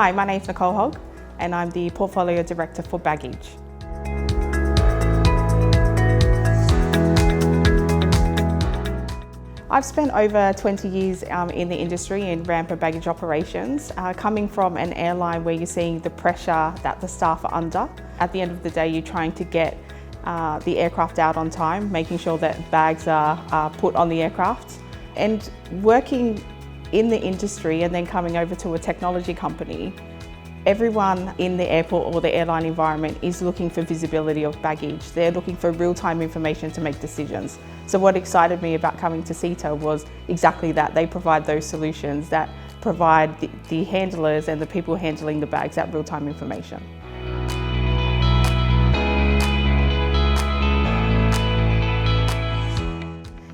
Hi, my name's Nicole Hogg and I'm the Portfolio Director for Baggage. I've spent over 20 years in the industry in ramp and baggage operations, coming from an airline where you're seeing the pressure that the staff are under. At the end of the day, you're trying to get the aircraft out on time, making sure that bags are put on the aircraft. And working in the industry and then coming over to a technology company, everyone in the airport or the airline environment is looking for visibility of baggage. They're looking for real-time information to make decisions. So what excited me about coming to SITA was exactly that. They provide those solutions that provide the handlers and the people handling the bags that real-time information.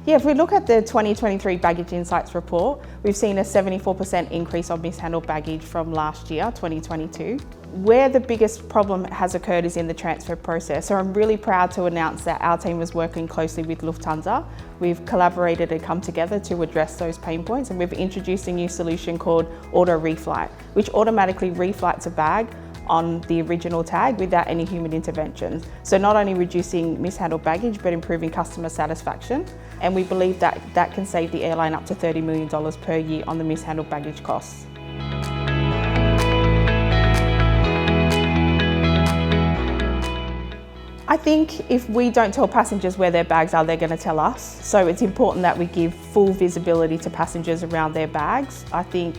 Yeah, if we look at the 2023 Baggage Insights report, we've seen a 74% increase on mishandled baggage from last year, 2022. Where the biggest problem has occurred is in the transfer process. So I'm really proud to announce that our team is working closely with Lufthansa. We've collaborated and come together to address those pain points, and we've introduced a new solution called Auto Reflight, which automatically reflights a bag on the original tag without any human intervention. So not only reducing mishandled baggage, but improving customer satisfaction. And we believe that that can save the airline up to $30 million per year on the mishandled baggage costs. I think if we don't tell passengers where their bags are, they're going to tell us. So it's important that we give full visibility to passengers around their bags. I think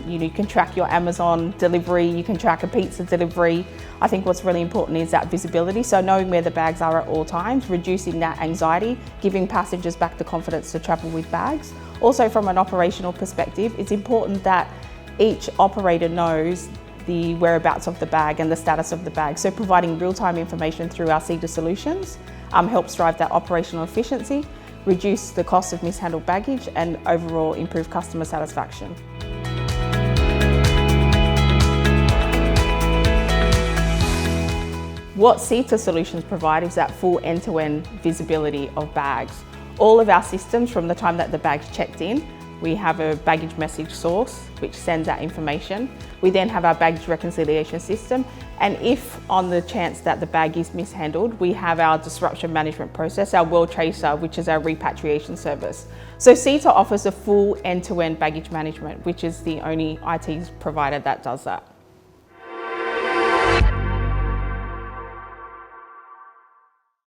you can track your Amazon delivery, you can track a pizza delivery. I think what's really important is that visibility. So knowing where the bags are at all times, reducing that anxiety, giving passengers back the confidence to travel with bags. Also from an operational perspective, it's important that each operator knows the whereabouts of the bag and the status of the bag. So providing real-time information through our SITA solutions helps drive that operational efficiency, reduce the cost of mishandled baggage, and overall improve customer satisfaction. What SITA solutions provide is that full end-to-end visibility of bags. All of our systems, from the time that the bag's checked in, we have a baggage message source which sends that information. We then have our baggage reconciliation system, and if on the chance that the bag is mishandled, we have our disruption management process, our World Tracer, which is our repatriation service. So SITA offers a full end-to-end baggage management, which is the only IT provider that does that.